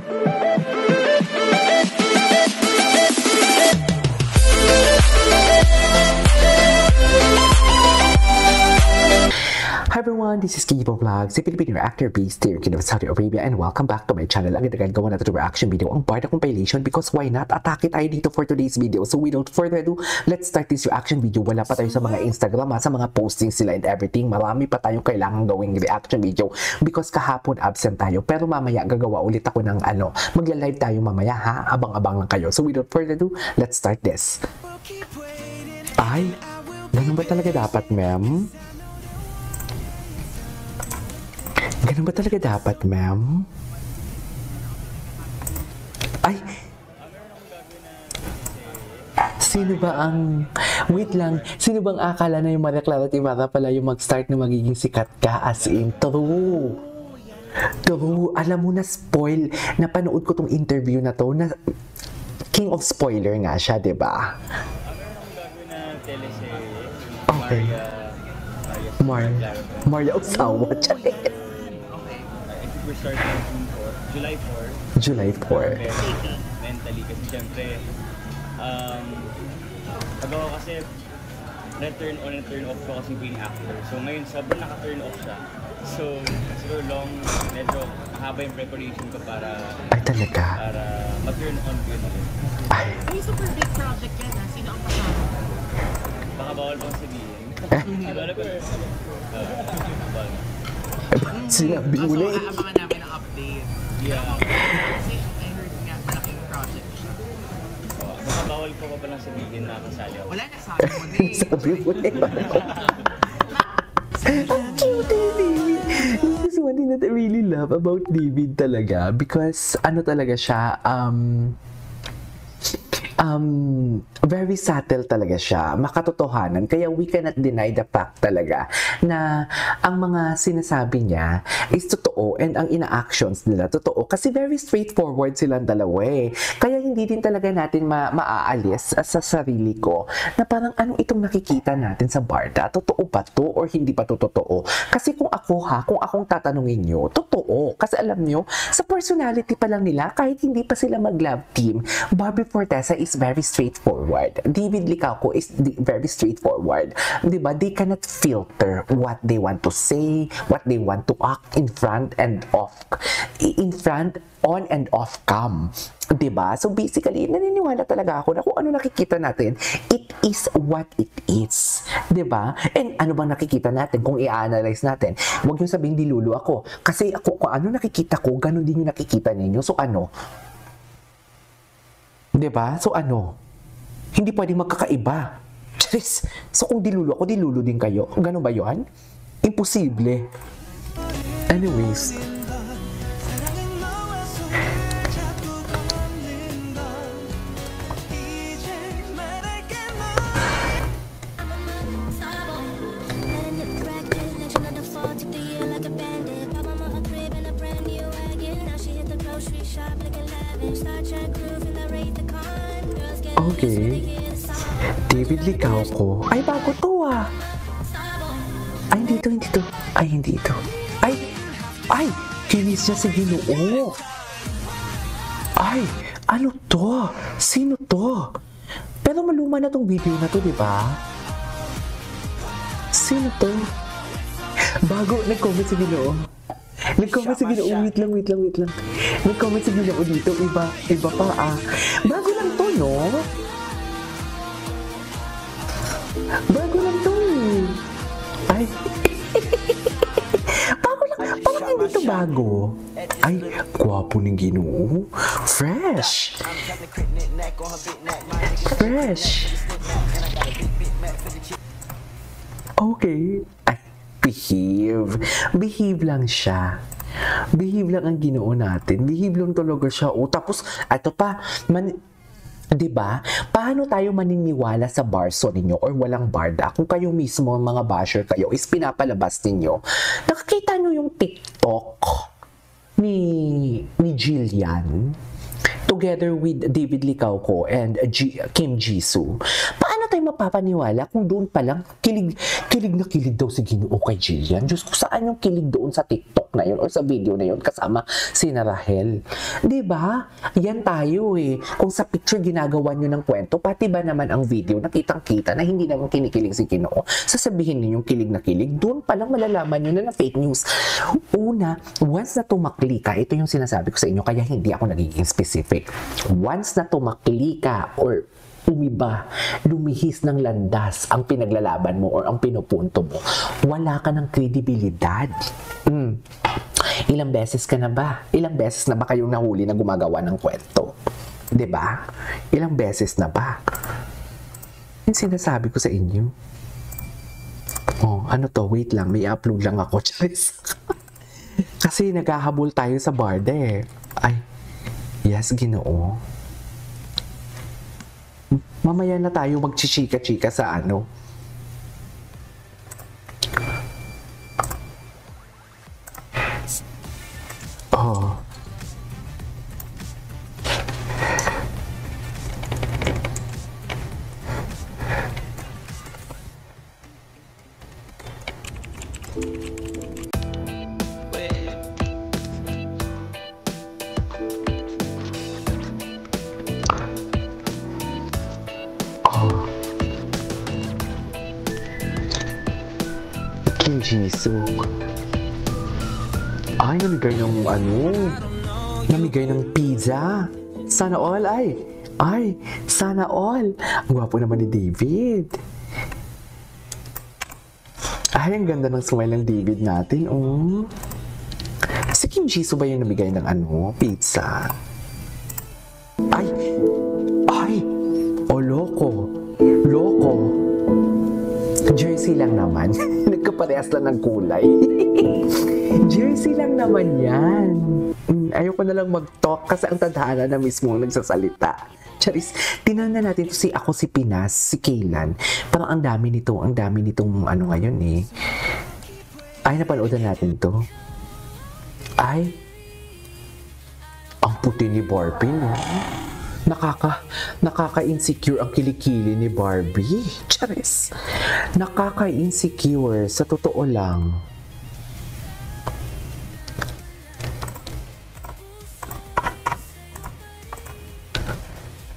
Hi everyone, this is Kibo Vlogs, a Filipino actor based here in Saudi Arabia, and welcome back to my channel. Ang gawa natin ng reaction video, ang Barda compilation, because why not? Atake tayo dito for today's video. So without further ado, let's start this reaction video. Wala pa tayo sa mga Instagram, sa mga postings sila and everything. Marami pa tayong kailangang gawing reaction video because kahapon absent tayo. Pero mamaya gagawa ulit ako ng magla-live tayo mamaya ha. Abang-abang lang kayo. So without further ado, let's start this. Ay, ganun ba talaga dapat, ma'am? Ganun ba talaga dapat, ma'am? Ay! Sino ba ang... Wait lang. Sino bang akala na yung Maria Clara Tibara pala yung mag-start na magiging sikat ka? As in, true. True. Alam mo na spoil. Napanood ko tong interview na to. Na king of spoiler nga siya, diba? Okay. Maria Osawa. We're starting July 4. July 4. Mentally kasi syempre pag ako kasi na-turn on and turn off ko kasi being actor. So ngayon sobrang naka-turn off siya. So siguro medyo mahaba yung preparation ko para mag-turn on ko yun ulit. Ay. May super big project yan ha? Sino ang kasama? Baka bawal bang sabihin? Sinabi mo na eh. Abangan namin ang update. Yeah. Kasi I heard nga malaking project siya. Baka bawal ko pa palang sabihin na kasali ako. Wala na sabi mo na eh. Sabi mo na eh. Ang cute eh, David. This is one thing that I really love about David talaga. Because ano talaga siya, very subtle talaga siya, makatotohanan, kaya we cannot deny the fact talaga na ang mga sinasabi niya is totoo and ang ina-actions nila totoo kasi very straightforward silang dalawa eh. Kaya hindi din talaga natin maaalis sa sarili ko na parang anong itong nakikita natin sa Barda, totoo ba to or hindi pa to totoo? Kasi kung akong tatanungin nyo, totoo. Kasi alam nyo, sa personality pa lang nila, kahit hindi pa sila mag-love team, Barbie Forteza is very straightforward. David Licauco is very straightforward. Diba? They cannot filter what they want to say, what they want to act in front and on and off cam. Diba? So basically, naniniwala talaga ako na kung ano nakikita natin, it is what it is. Diba? And ano bang nakikita natin kung i-analyze natin? Huwag nyo sabihin dilulu ako. Kasi ako, kung ano nakikita ko, ganun din yung nakikita ninyo. So ano? Diba? So ano? Hindi pwedeng magkakaiba. Charis! So kung dilulu ako, dilulu din kayo. Ganun ba yun? Imposible. Anyways. Okay. David Licauco. Ay, bago to ah. Ay, hindi to. Ay, hindi ito. Ay, kinis niya sa Ginoo. Ay, ano to? Sino to? Pero maluma na tong video na to, di ba? Sino to? Bago, nag-comment sa Ginoo. Nag-comment sa Ginoo. Wait lang. Nag-comment sa Ginoo dito. Iba pa ah. Bago lang to, no? Bago lang to eh. Ay. Parang hindi to bago. Ay, gwapo ng Ginoo. Fresh. Okay. Ay, behave lang siya. Behave lang ang Ginoo natin. Behave lang talaga siya. O, tapos, ito pa, diba? Paano tayo maniniwala sa barso ninyo or walang barda kung kayo mismo mga basher kayo is pinapalabas ninyo? Nakakita nyo yung TikTok ni Jillian together with David Licauco and Kim Jisoo. Paano tayo mapapaniwala kung doon pa lang kilig na kilig daw si Ginoo kay Jillian. Diyos ko, saan yung kilig doon sa TikTok na yun o sa video na yun kasama si Rahel? Diba? Yan tayo eh. Kung sa picture ginagawa nyo ng kwento, pati ba naman ang video nakitang-kita na hindi naman kinikilig si Ginoo, sasabihin ninyong kilig na kilig, doon pa lang malalaman nyo na fake news. Una, once na tumakli ka, ito yung sinasabi ko sa inyo, kaya hindi ako nagiging specific. Once na tumakli ka or umiba, lumihis ng landas ang pinaglalaban mo or ang pinupunto mo, wala ka ng kredibilidad. Ilang beses ka na ba? Ilang beses na ba kayong nahuli na gumagawa ng kwento? 'Di ba? Ilang beses na ba? Yung sinasabi ko sa inyo. Oh, ano to? Wait lang, may upload lang ako. Kasi naghahabol tayo sa barda eh. Ay, yes, Ginoo. Mamaya na tayo magchichika-chika sa ano. Oh. Kim Jisoo. Ay, namigay ng namigay ng pizza. Sana all, sana all. Ang gwapo naman ni David. Ay, ang ganda ng smile ng David natin, oh. Si Kim Jisoo ba yung namigay ng pizza? Ay, oh, loko. Jersey lang naman. Nagkaparehas lang ng kulay. Jersey lang naman yan. Ayoko na lang mag-talk kasi ang tadhana na mismo ang nagsasalita. Charis, tinanda natin to si Pinas, si Kaylan. Parang ang dami nitong ngayon eh. Ay, napanood na natin to. Ay, ang puti ni Barbie, no? Nakaka-insecure ang kilikili ni Barbie. Charis. Nakaka-insecure sa totoo lang.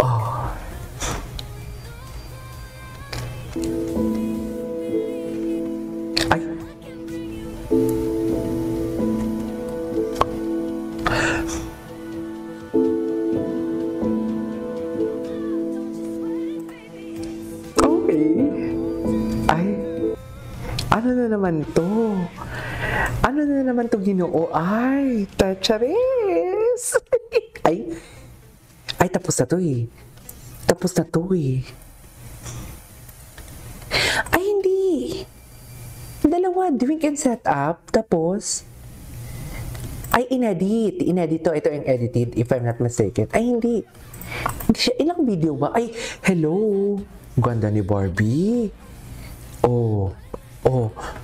Oh. Ay. Ano na naman to Ginoo? Ay, Charis! ay, tapos na to eh. Ay, hindi. Dalawa, drink and set up. Tapos, ay, inedit to. Ito yung edited, if I'm not mistaken. Ay, hindi. Ilang video ba? Ay, hello. Ganda ni Barbie. Oh,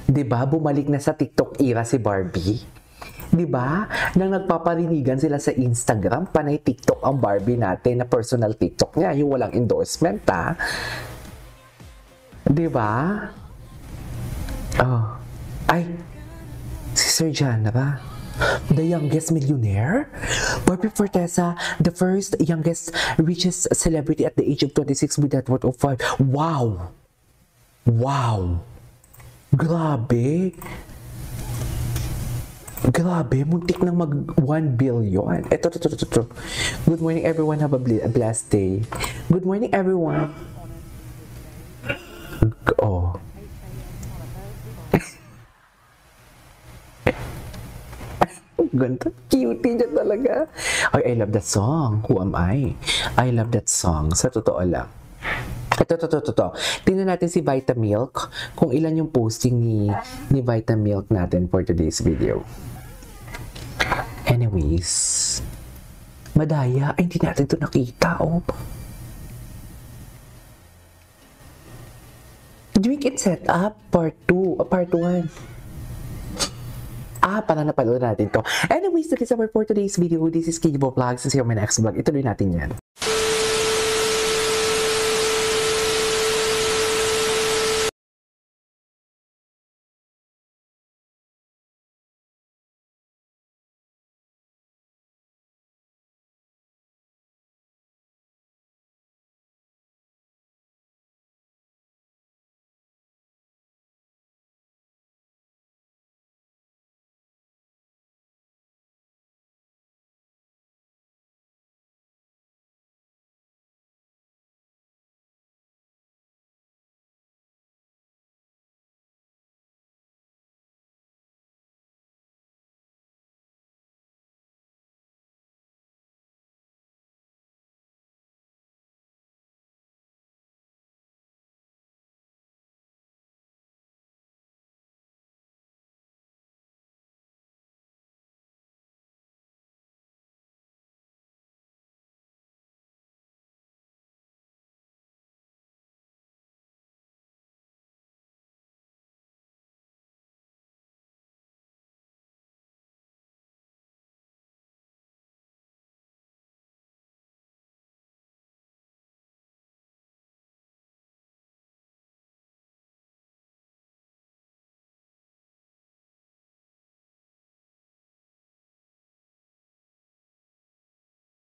'di ba? Bumalik na sa TikTok era si Barbie. 'Di ba? Nang nagpaparinigan sila sa Instagram, panay TikTok ang Barbie natin na personal TikTok niya, yung walang endorsement, ha. 'Di ba? Oh. Ay, si Sir Janra, the youngest millionaire? Barbie Fortesa, the first youngest richest celebrity at the age of 26 with net worth of 5. Wow! Grabe, muntik nang mag 1 billion. Ito. Good morning everyone, have a blessed day. Good morning everyone. Oh. Ganda, cutie niya talaga. Ay, I love that song. Who am I? I love that song. Sa totoo lang. Ito. Tingnan natin si Vitamilk, kung ilan yung posting ni Vitamilk natin for today's video. Anyways, madaya. Ay, hindi natin ito nakita, oh. Drink and set up, part 2, part 1. Parang napanood natin to. Anyways, that is our for today's video. This is Kijibo Vlogs. See you on my next vlog. Ituloy natin yan.